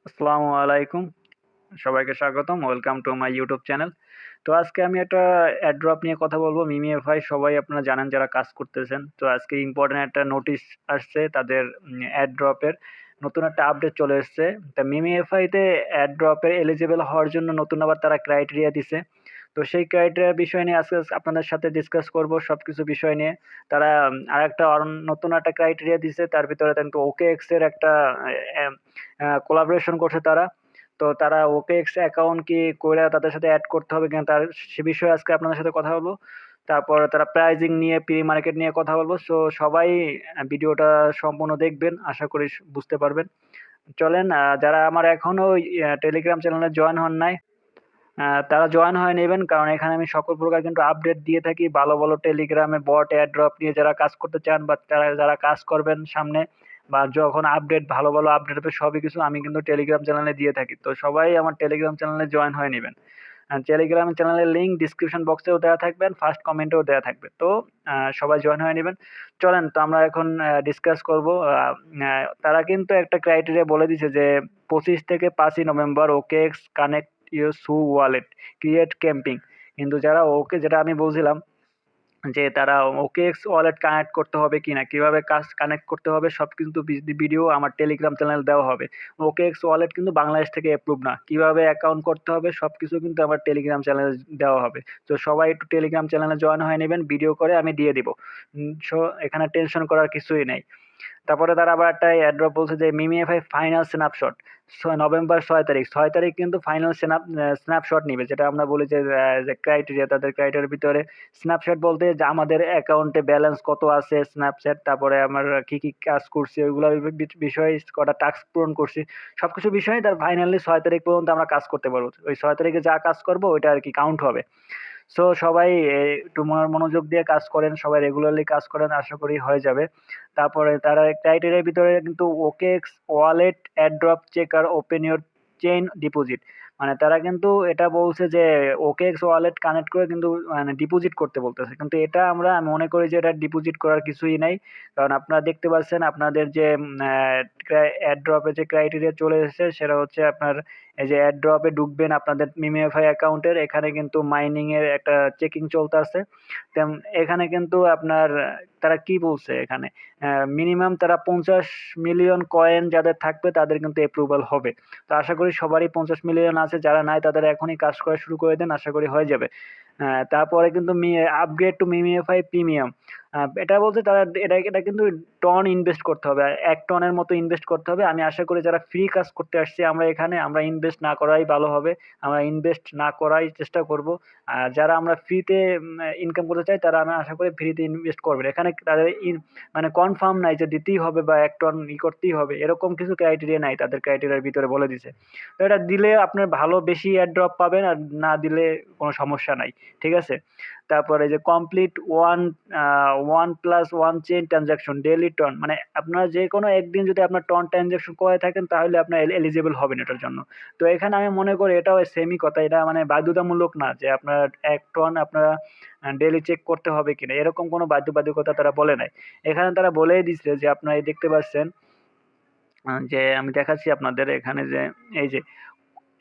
আসসালামু আলাইকুম। সবাইকে স্বাগতম। Welcome to my YouTube channel. তো আজকে আমি একটা অ্যাড্রপ নিয়ে কথা বলব। মিমিএফআই সবাই আপনারা জানেন যারা কাজ করতেছেন। তো আজকে ইম্পোর্টেন্ট একটা নোটিশ আসছে তাদের অ্যাড্রপের নতুন একটা আপডেট চলে এসছে। তা মিমিএফআইতে অ্যাড্রপের এলিজিবল হওয়ার জন্য নতুন আবার তারা ক্রাইটেরিয়া দিছে। তো সেই ক্রাইটেরিয়া বিষয় নিয়ে আজকে আপনাদের সাথে ডিসকাস করব সবকিছু বিষয় নিয়ে। তারা আরেকটা নতুন একটা ক্রাইটেরিয়া দিছে। তার ভিতরে কিন্তু OKX এর একটা কোলাবোরেশন করছে তারা। তো তারা OKX অ্যাকাউন্ট কি কইরা তাদের সাথে এড করতে হবে কিনা তার সে বিষয়ে আজকে আপনাদের সাথে কথা বলবো। তারপর তারা প্রাইজিং নিয়ে, প্রি মার্কেট নিয়ে কথা বলবো। সো সবাই ভিডিওটা সম্পূর্ণ দেখবেন। আশা করি বুঝতে পারবেন। চলেন যারা আমার এখনো টেলিগ্রাম চ্যানেলে জয়েন হন নাই তারা জয়েন হয়ে নেবেন। কারণ এখানে আমি সকল প্রকার কিন্তু আপডেট দিয়ে থাকি। ভালো, ভালো টেলিগ্রামে বট এয়ারড্রপ নিয়ে যারা কাজ করতে চান বা যারা কাজ করবেন সামনে বা যখন আপডেট ভালো, ভালো আপডেট হবে সবই কিছু আমি কিন্তু টেলিগ্রাম চ্যানেলে দিয়ে থাকি। তো সবাই আমার টেলিগ্রাম চ্যানেলে জয়েন হয়ে নিবেন। টেলিগ্রাম চ্যানেলের লিঙ্ক ডিসক্রিপশন বক্সেও দেওয়া থাকবে, ফার্স্ট কমেন্টেও দেওয়া থাকবে। তো সবাই জয়েন হয়ে নিবেন। চলেন তো আমরা এখন ডিসকাস করব। তারা কিন্তু একটা ক্রাইটেরিয়া বলে দিছে যে 25 থেকে 5ই নভেম্বর OKX কানেক্ট ইউর সু ওয়ালেট ক্রিয়েট ক্যাম্পিং। কিন্তু যারা যেটা আমি বলছিলাম যে তারা OKX ওয়ালেট কানেক্ট করতে হবে কিনা, কিভাবে কানেক্ট করতে হবে সব কিন্তু ভিডিও আমার টেলিগ্রাম চ্যানেল দেওয়া হবে। OKX ওয়ালেট কিন্তু বাংলাদেশ থেকে অ্যাপ্রুভ না। কিভাবে অ্যাকাউন্ট করতে হবে সবকিছু কিন্তু আমার টেলিগ্রাম চ্যানেলে দেওয়া হবে। তো সবাই একটু টেলিগ্রাম চ্যানেলে জয়েন হয়ে নেবেন, ভিডিও করে আমি দিয়ে দিব। সো এখানে টেনশন করার কিছুই নেই। তারপরে তারা আবার একটা এয়ারড্রপ বলছে যে মিমিএফআই ফাইনাল স্ন্যাপশট নভেম্বর 6 তারিখ। 6 তারিখ কিন্তু ফাইনাল স্ন্যাপশট নিবে, যেটা আমরা বলি যে ক্রাইটেরিয়া, তাদের ক্রাইটেরিয়ার ভিতরে স্ন্যাপশট বলতে যে আমাদের অ্যাকাউন্টে ব্যালেন্স কত আছে স্ন্যাপচ্যাট, তারপরে আমরা কি কি কাজ করছি ওইগুলোর বিষয়ে কটা টাস্ক পূরণ করছি সবকিছু বিষয়ে তার ফাইনালি 6 তারিখ পর্যন্ত আমরা কাজ করতে পারবো। ওই 6 তারিখে যা কাজ করবো ওইটা আর কি কাউন্ট হবে। সো সবাই একটু মনোযোগ দিয়ে কাজ করেন, সবাই রেগুলারলি কাজ করেন, আশা করি হয়ে যাবে। তারপরে তারা ক্রাইটেরিয়ার ভিতরে কিন্তু OKX wallet airdrop checker open your chain deposit, মানে তারা কিন্তু এটা বলছে যে OKX ওয়ালেট কানেক্ট করে কিন্তু মানে ডিপোজিট করতে বলতেছে। কিন্তু এটা আমি মনে করি যে এটা ডিপোজিট করার কিছুই নাই। কারণ আপনারা দেখতে পাচ্ছেন আপনাদের যে অ্যাড্রপে যে ক্রাইটেরিয়া চলে এসেছে সেটা হচ্ছে আপনার এই যে অ্যাড্রপে ঢুকবেন আপনাদের মিমিএফআই অ্যাকাউন্টের, এখানে কিন্তু মাইনিং এর একটা চেকিং চলতেছে। এখানে কিন্তু আপনার তারা কি বলছে এখানে মিনিমাম তারা 50 মিলিয়ন কয়েন যাদের থাকবে তাদের কিন্তু অ্যাপ্রুভাল হবে। তো আশা করি সবারই 50 মিলিয়ন আছে, যারা নাই তাদের এখনই কাজ করা শুরু করে দেন, আশা করি হয়ে যাবে। তারপরে কিন্তু আপগ্রেড টু মিমিএফআই প্রিমিয়াম, এটা বলতে তারা এটা কিন্তু টন ইনভেস্ট করতে হবে, 1 টনের মতো ইনভেস্ট করতে হবে। আমি আশা করি যারা ফ্রি কাজ করতে আসছি আমরা এখানে, আমরা ইনভেস্ট না করাই ভালো হবে, আমরা ইনভেস্ট না করাই চেষ্টা করব। আর যারা আমরা ফ্রিতে ইনকাম করতে চাই তারা আমি আশা করি ফ্রিতে ইনভেস্ট করবেন। এখানে তাদের মানে কনফার্ম নাই যে দিতেই হবে বা 1 টন করতেই হবে, এরকম কিছু ক্রাইটেরিয়া নাই, তাদের ক্রাইটেরিয়ার ভিতরে বলে দিছে। তো এটা দিলে আপনার ভালো বেশি এয়ারড্রপ পাবেন, আর না দিলে কোনো সমস্যা নাই। ঠিক আছে? তারপরে যে complete 1+1 chain transaction daily ton, মানে আপনারা যেকোনো একদিন যদি আপনার টন ট্রানজাকশন করে থাকেন তাহলে আপনার এলিজিবল হবেন এটার জন্য। তো এখানে আমি মনে করি এটাও সেমই কথা, এটা মানে বাধ্যতামূলক না যে আপনার 1 টন আপনারা ডেইলি চেক করতে হবে কিনা, এরকম কোনো বাধ্যবাধকতা তারা বলে নাই। এখানে তারা বলেই দিচ্ছে যে আপনারা এই দেখতে পাচ্ছেন যে আমি দেখাচ্ছি আপনাদের এখানে যে এই যে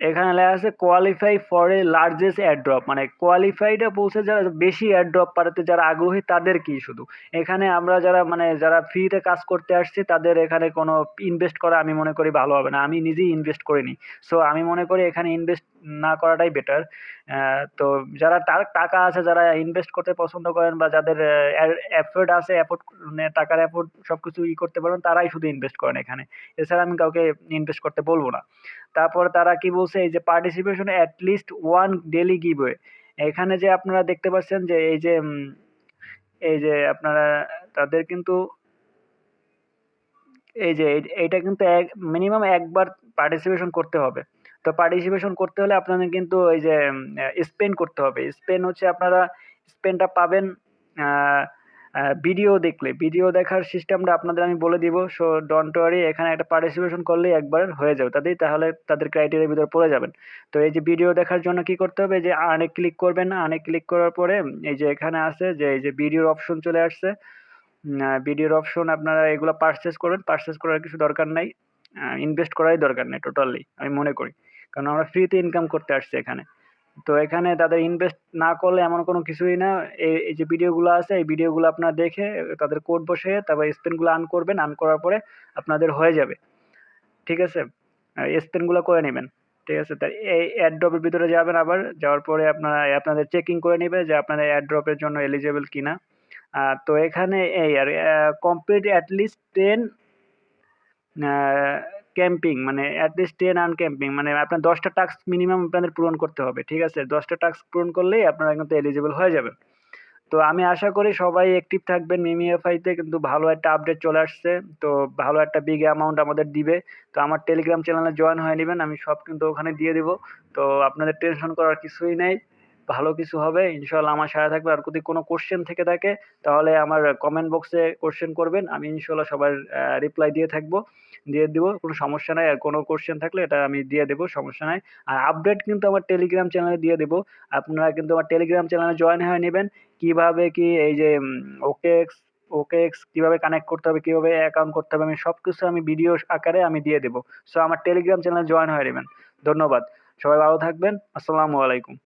এখানে লেখা আছে qualify for a largest airdrop, মানে কোয়ালিফাইডটা বলছে যারা বেশি এয়ারড্রপ পাঠাতে যারা আগ্রহী তাদের কি শুধু। এখানে আমরা যারা মানে যারা ফ্রিতে কাজ করতে আসছি তাদের এখানে কোনো ইনভেস্ট করা আমি মনে করি ভালো হবে না, আমি নিজেই ইনভেস্ট করিনি। সো আমি মনে করি এখানে ইনভেস্ট না করাটাই বেটার। তো যারা টাকা আছে, যারা ইনভেস্ট করতে পছন্দ করেন বা যাদের এফোর্ট আছে, এফোর্ট মানে টাকার এফোর্ট সবকিছু করতে পারেন তারাই শুধু ইনভেস্ট করেন এখানে। এছাড়া আমি কাউকে ইনভেস্ট করতে বলবো না। তারপর তারা কি বলছে এই যে participation at least one daily giveaway, এখানে যে আপনারা দেখতে পাচ্ছেন যে এই যে আপনারা তাদের কিন্তু এই যে এইটা কিন্তু মিনিমাম একবার পার্টিসিপেশন করতে হবে। তো পার্টিসিপেশন করতে হলে আপনাদের কিন্তু ওই যে স্পেন্ড করতে হবে। স্পেন হচ্ছে আপনারা স্পেনটা পাবেন ভিডিও দেখলে, ভিডিও দেখার সিস্টেমটা আপনাদের আমি বলে দিব। সো ডোন্ট ওয়ারি, এখানে একটা পার্টিসিপেশন করলেই একবার হয়ে যাবে তাহলে তাদের ক্রাইটেরিয়ার ভিতরে পড়ে যাবেন। তো এই যে ভিডিও দেখার জন্য কি করতে হবে, যে আর্নে ক্লিক করবেন, আর্নে ক্লিক করার পরে এই যে এখানে আছে যে এই যে ভিডিওর অপশন চলে আসছে। ভিডিওর অপশন আপনারা এগুলো পারচেজ করবেন, পারচেজ করার কিছু দরকার নাই। ইনভেস্ট করারই দরকার নেই টোটালি, আমি মনে করি। কারণ আমরা ফ্রিতে ইনকাম করতে আসছি এখানে। তো এখানে তাদের ইনভেস্ট না করলে এমন কোনো কিছুই না। এই যে ভিডিওগুলো আছে, এই ভিডিওগুলো আপনারা দেখে তাদের কোড বসিয়ে তারপর স্পেনগুলো আর্ন করবেন। আর্ন করার পরে আপনাদের হয়ে যাবে। ঠিক আছে? স্পেনগুলো করে নিবেন। ঠিক আছে? তা এই এয়ারড্রপের ভিতরে যাবেন আবার। যাওয়ার পরে আপনাদের চেকিং করে নিবে যে আপনারা এয়ারড্রপের জন্য এলিজিবল কিনা। তো এখানে এই আর complete at least 10 a camping মানে এট লিস্ট 10 আনক্যাম্পিং মানে আপনার ১০ টা টাস্ক মিনিমাম আপনাদের পূরণ করতে হবে। ঠিক আছে? ১০ টা টাস্ক পূরণ করলেই আপনারা কিন্তু এলিজিবল হয়ে যাবেন। তো আমি আশা করি সবাই অ্যাক্টিভ থাকবেন। মিমিএফআইতে কিন্তু ভালো একটা আপডেট চলে আসছে। তো ভালো একটা বিগ অ্যামাউন্ট আমাদের দিবে। তো আমার টেলিগ্রাম চ্যানেলে জয়েন হয়ে নিবেন। আমি সব কিন্তু ওখানে দিয়ে দিব। তো আপনাদের টেনশন করার কিছুই নেই। ভালো কিছু হবে। ইনশাআল্লাহ আমার সাথে থাকবে। আর যদি কোনো কোয়েশ্চেন থেকে থাকে তাহলে আমার কমেন্ট বক্সে কোয়েশ্চেন করবেন। আমি ইনশাআল্লাহ সবার রিপ্লাই দিয়ে থাকবো। দিয়ে দিব। কোনো সমস্যা নাই। আর কোনো কোয়েশ্চেন থাকলে এটা আমি দিয়ে দেব। সমস্যা নাই। আর আপডেট কিন্তু আমার টেলিগ্রাম চ্যানেলে দিয়ে দেব। আপনারা কিন্তু আমার টেলিগ্রাম চ্যানেলে জয়েন হয়ে নিবেন। কিভাবে কি এই যে ওকেএক্স ওকেএক্স কিভাবে কানেক্ট করতে হবে, কিভাবে অ্যাকাউন্ট করতে হবে, আমি সবকিছু আমি ভিডিও আকারে আমি দিয়ে দেব। সো আমার টেলিগ্রাম চ্যানেলে জয়েন হয়ে নেবেন। ধন্যবাদ। সবাই ভালো থাকবেন। আসসালামু আলাইকুম।